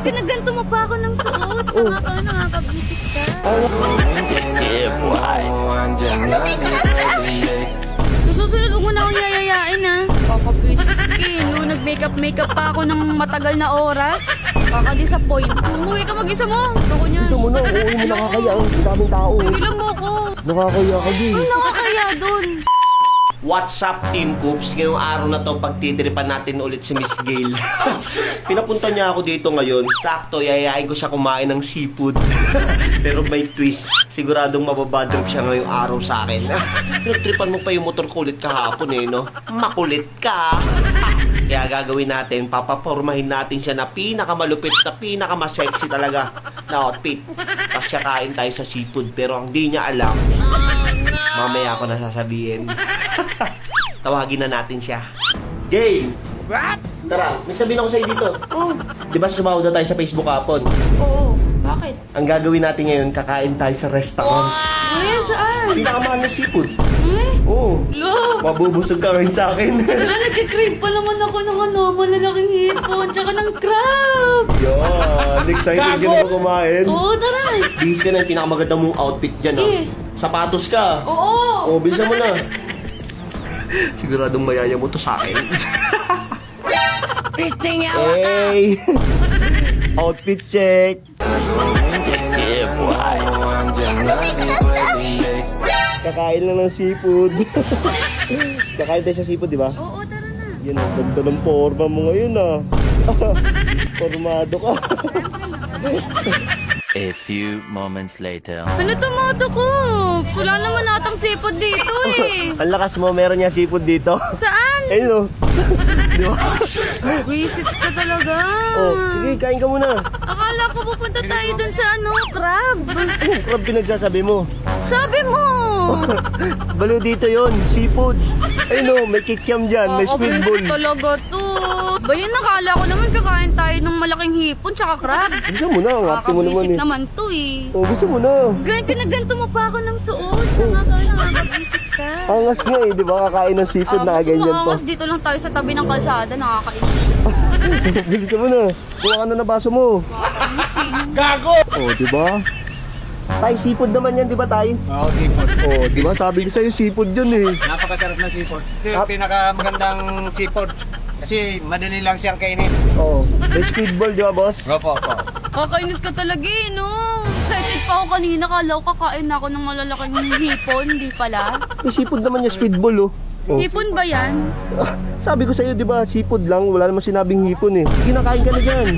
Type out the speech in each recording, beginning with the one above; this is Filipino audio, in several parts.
pinaganto mo pa ako ng suot. Nakakabisik ka. Susunod mo na akong yayayain ha. Kakabisik ka. No, nag-makeup pa ako ng matagal na oras. Kaka-disappoint. Umuwi ka mag-isa mo. Ako niyan. Gusto mo na, uuwi mo nakakaya. Ang daming tao. Tigilan mo ko. Nakakaya ka din. Ang nakakaya dun. What's up, Team Coops? Ngayong araw na to, pagtitiripan natin ulit si Miss Gail. Pinapunta niya ako dito ngayon. Sakto, yayain ko siya kumain ng seafood. Pero may twist. Siguradong mababadrip siya ngayong araw sa akin. Pinagtripan mo pa yung motor ko ulit kahapon eh, no? Makulit ka. Kaya gagawin natin, papapormahin natin siya na pinakamalupit na pinakamasexy talaga na outfit. Tapos siya kain tayo sa seafood. Pero ang di niya alam, mamaya ako nasasabihin. Tawagin na natin siya. Gail! What? Tara, may sabihin ako sa'yo dito. Oh. Di ba sumahod na tayo sa Facebook hapon? Oo. Bakit? Ang gagawin natin ngayon, kakain tayo sa restaurant. Ay, saan? Pinakamahal na seafood. Eh? Oo. Lo. Mabubusog ka rin sa akin. Nagkikrave pa naman ako ng malalaking hipon, tsaka ng crab. Yan, excited ka na ba kumain? Oo, tara. Bihis ka na yung pinakamaganda mong outfit dyan, Sige. Sapatos ka. Oo. Oo, bilisan mo na. Siguradong mayaya mo to sa akin. Hey! Outfit check! Kakain lang ng seafood. Kakain tayo sa seafood, di ba? Oo, tara na. Yan ang ganda ng forma mo ngayon, Formado ka. A few moments later. Ano tomato ko? Wala naman natang sipod dito eh. Ang lakas mo, meron niya seafood dito. Saan? Ayun, Di ba? Visit ka talaga. Sige, kain ka muna. Akala ko pupunta tayo dun sa crab. Anong crab pinagsasabi mo? Sabi mo. Baliw dito yon, seafood. Ayun, may kikiam dyan, may squid ball. Kakabisik talaga to. Ba yun, nakala ko naman kakain tayo ng malaking hipon tsaka crab. Gusto mo na, ang ate mo naman Kakabisik eh. naman to eh. Gusto mo na. Pinaganto mo pa ako ng suot. Nakakabisik ka. Angas nga eh, di ba? Kakain ng seafood na ganyan pa. Maangas dito lang tayo sa tabi ng kalsada. Nakakainis. Bilis mo na. Kuha ka na na baso mo. Gago! Di ba? Tay, seafood naman yan, di ba tay? Oo, seafood. Di ba? Sabi ko sa'yo, seafood yun eh. Napakasarap na seafood. Ito yung pinakamagandang seafood. Kasi madali lang siyang kainin. May squid ball, di ba boss? Opo. Kakainis ka talaga eh, no? Excited pa ako kanina. Kala ko kakain na ako ng malalaking hipon. Di pala. May seafood naman yung squid ball, Hipon ba yan? Sabi ko sa'yo, di ba? Seafood lang. Wala naman sinabing hipon eh. Kinakain ka na dyan.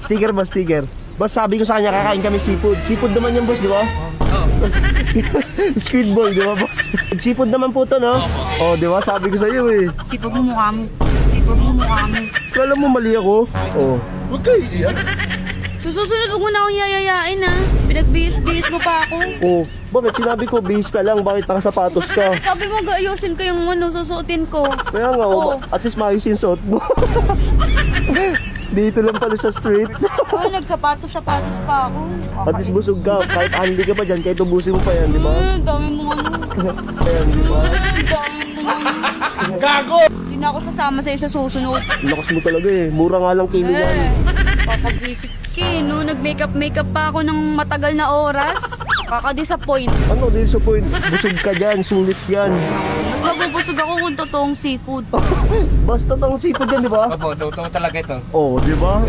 Sticker ba, sticker? Boss, sabi ko sa kanya, kakain kami seafood. Seafood naman yan, boss, di ba? Squid ball, di ba, boss? Seafood naman po to, no? Di ba? Sabi ko sa'yo eh. Sipag mo mukha mo. Sipag mo mukha mo. Kala mo mali ako? Huwag kayo iyan. Susunod mo na akong yayayain ha. Pinagbihis-bihis mo pa ako. Bakit? Sinabi ko, bihis ka lang. Bakit nakasapatos ka? Sabi mo gaayusin ko yung susuotin ko. Kaya nga, at least maayos yung suot mo. Dito lang pala sa street. Nagsapatos-sapatos pa ako. At least busog ka. Kahit ahandi ka pa dyan, kahit ubusin mo pa yan, di ba? Dami mo Ayan, di ba? Dami mo Gago! Hindi na ako sasama sa susunod. Lakas mo talaga eh. Mura nga lang kilo yan. Kakabisik ka no? Nag-makeup pa ako ng matagal na oras. Kaka-disappoint. Ano, disappoint? Busog ka dyan, sulit yan. Mas mabubusog ako kung totoong seafood. Basta tong seafood yan, di ba? Opo, totoo talaga ito. Di ba?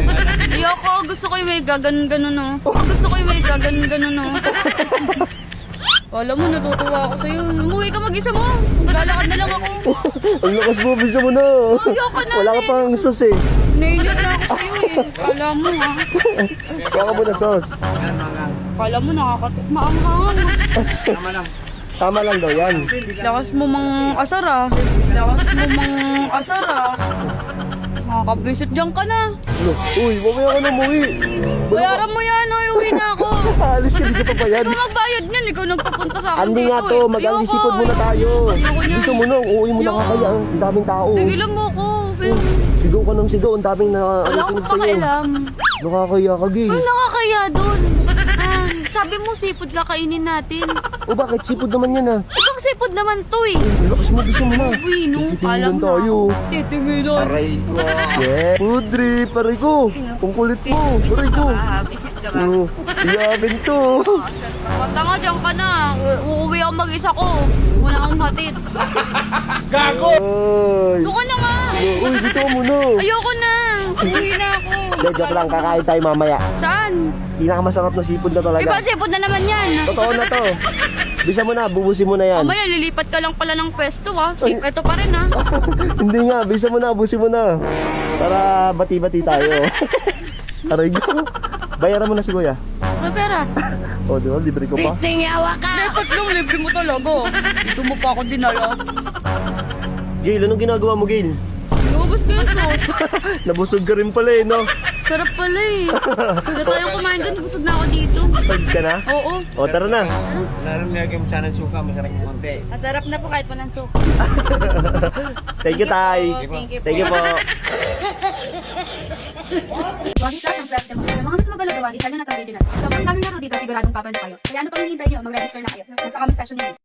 Ayoko, gusto ko yung may gaganon-ganon no. Gusto ko yung may gaganon-ganon no. Alam mo, natutuwa ako sa'yo. Umuwi ka mag-isa mo. Lalakad na lang ako. Ang lakas mo, bisa mo na. Ayoko na. Wala ka pang sos eh. Nainis na ako sa'yo eh. Kala mo ha. Kaya ka mo na sos. Kala mo nakakamaanghang. Tama lang. Tama lang daw yan. Lakas mo mang asar ah. Lakas mo mang asar ah. Nakakabisit dyan ka na. Uy, mamaya ka na umuwi. Bayaran mo yan o. Uwi na ako. Alis ka, di ka pa bayad. Ikaw magbayad niyan. Ikaw nagpapunta sa akin Andi dito nga to, eh. mag-angisipod muna tayo. Ayoko niyan. Gusto mo na, uuwi mo na Ayoko. kakaya. Ang daming tao. Tigilan mo ko. Sigaw ka ng sigaw, ang daming Wala akong nakikinig sa'yo. pakialam. Nakakaya ka, Gay. Ano nakakaya dun? sabi mo sipod kakainin natin. O bakit? Sipod naman yan ah. Ibang sipod naman to eh. Ay, lakas mo, bisa mo na. Uy, no, alam Titinginan na. tayo. Titinginan. Aray ko. Yeah. Food trip, aray ko. Ang kulit mo. Aray ko. Visit ka ba? Oh, iyakin to. Kanta nga, dyan ka na. Uuwi ako mag-isa ko. Muna akong hatid. Ay. Doon ka na nga. Uy, dito ka muna. Ayoko na. Uwi na ako. Hindi, joke lang. Kakain tayo mamaya. Saan? Pinakamasarap na sipod na talaga. Ibang sipod na naman yan. Totoo na to. Bisa mo na, bubusin mo na yan. Mamaya, lilipat ka lang pala ng pwesto ha. Ito pa rin ha. Hindi nga, bisa mo na, busin mo na. Para bati-bati tayo. Aray ko. Bayaran mo na si kuya. May pera. O, di ba? Libre ko pa. Dapat lang, libre mo talaga. Dito mo pa ako dinala. Gail, anong ginagawa mo, Gail? Inubos ko yung sauce. Nabusog ka rin pala eh, no? Sarap pala eh. Hindi tayong kumain doon, busog na ako dito. Busog ka na? Oo. O, tara na. Lalo nilagay mo sana ng suka, masarap yung konti. Masarap na po kahit walang sauce. Thank you, Tay. Thank you po. Thank you po. Wagi Plus ang swerte mo. Sa mga gusto magalagawa, i-share nyo na itong video natin. So, kung daming laro dito, siguradong papalo kayo. Kaya ano pang hinihintay nyo, mag-register na kayo. Sa comment section nyo.